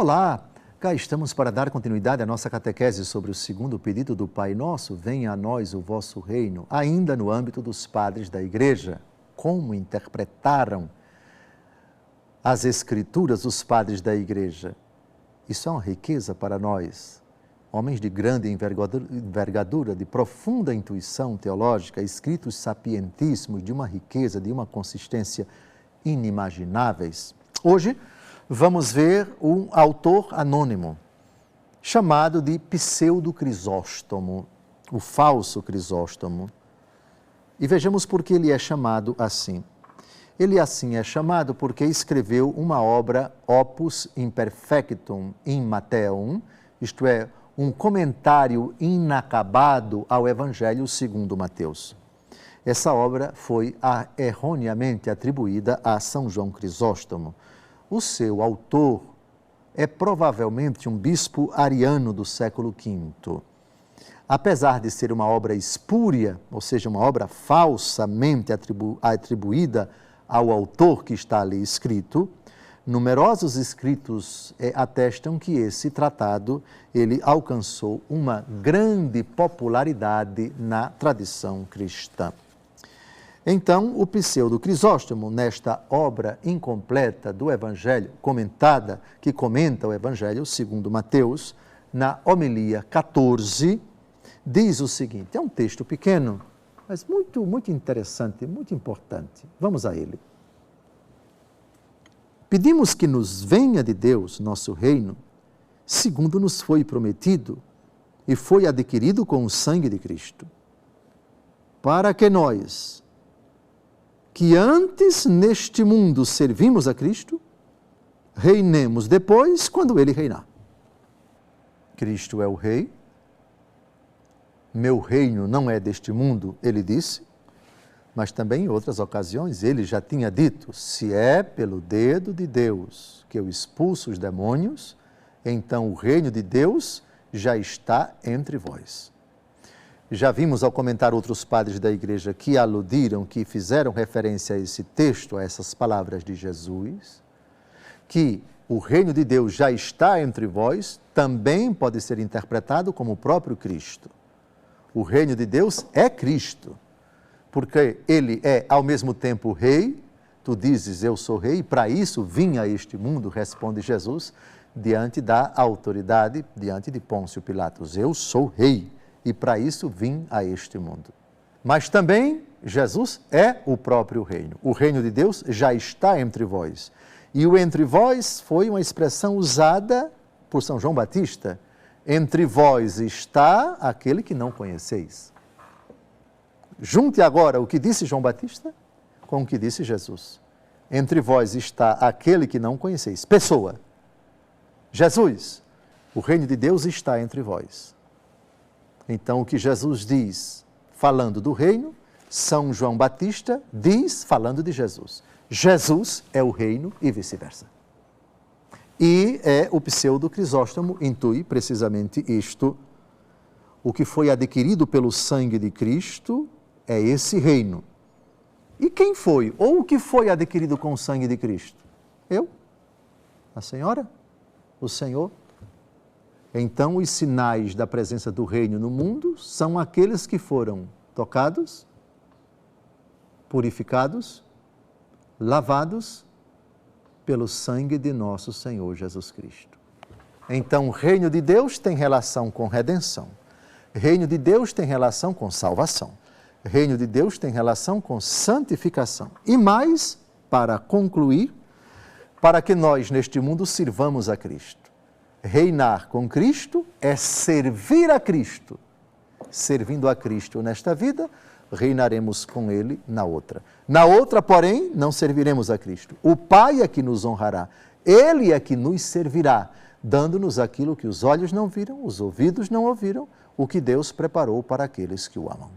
Olá, cá estamos para dar continuidade à nossa catequese sobre o segundo pedido do Pai Nosso, venha a nós o vosso reino, ainda no âmbito dos padres da Igreja. Como interpretaram as Escrituras os padres da Igreja? Isso é uma riqueza para nós, homens de grande envergadura, de profunda intuição teológica, escritos sapientíssimos, de uma riqueza, de uma consistência inimagináveis. Hoje, vamos ver um autor anônimo, chamado de Pseudo-Crisóstomo, o falso Crisóstomo. E vejamos por que ele é chamado assim. Ele assim é chamado porque escreveu uma obra Opus Imperfectum in Matteum, isto é, um comentário inacabado ao Evangelho segundo Mateus. Essa obra foi erroneamente atribuída a São João Crisóstomo. O seu autor é provavelmente um bispo ariano do século V. Apesar de ser uma obra espúria, ou seja, uma obra falsamente atribuída ao autor que está ali escrito, numerosos escritos atestam que esse tratado ele alcançou uma grande popularidade na tradição cristã. Então, o Pseudo-Crisóstomo, nesta obra incompleta do Evangelho, comentada, que comenta o Evangelho segundo Mateus, na homilia 14, diz o seguinte, é um texto pequeno, mas muito interessante, muito importante. Vamos a ele. Pedimos que nos venha de Deus, nosso reino, segundo nos foi prometido e foi adquirido com o sangue de Cristo, para que nós, que antes neste mundo servimos a Cristo, reinemos depois quando Ele reinar. Cristo é o Rei, meu reino não é deste mundo, Ele disse, mas também em outras ocasiões Ele já tinha dito, se é pelo dedo de Deus que eu expulso os demônios, então o reino de Deus já está entre vós. Já vimos ao comentar outros padres da Igreja que aludiram, que fizeram referência a esse texto, a essas palavras de Jesus, que o reino de Deus já está entre vós, também pode ser interpretado como o próprio Cristo. O reino de Deus é Cristo, porque Ele é ao mesmo tempo Rei, tu dizes eu sou Rei, e para isso vim a este mundo, responde Jesus, diante da autoridade, diante de Pôncio Pilatos, eu sou Rei. E para isso vim a este mundo. Mas também Jesus é o próprio reino. O reino de Deus já está entre vós. E o entre vós foi uma expressão usada por São João Batista. Entre vós está aquele que não conheceis. Junte agora o que disse João Batista com o que disse Jesus. Entre vós está aquele que não conheceis. Pessoa. Jesus. O reino de Deus está entre vós. Então, o que Jesus diz, falando do reino, São João Batista diz, falando de Jesus. Jesus é o reino e vice-versa. E o Pseudo-Crisóstomo intui precisamente isto. O que foi adquirido pelo sangue de Cristo é esse reino. E quem foi? Ou o que foi adquirido com o sangue de Cristo? Eu? A senhora? O Senhor? Então, os sinais da presença do reino no mundo são aqueles que foram tocados, purificados, lavados pelo sangue de nosso Senhor Jesus Cristo. Então, o reino de Deus tem relação com redenção. Reino de Deus tem relação com salvação. Reino de Deus tem relação com santificação. E mais, para concluir, para que nós neste mundo sirvamos a Cristo. Reinar com Cristo é servir a Cristo. Servindo a Cristo nesta vida, reinaremos com Ele na outra. Na outra, porém, não serviremos a Cristo. O Pai é que nos honrará. Ele é que nos servirá, dando-nos aquilo que os olhos não viram, os ouvidos não ouviram, o que Deus preparou para aqueles que o amam.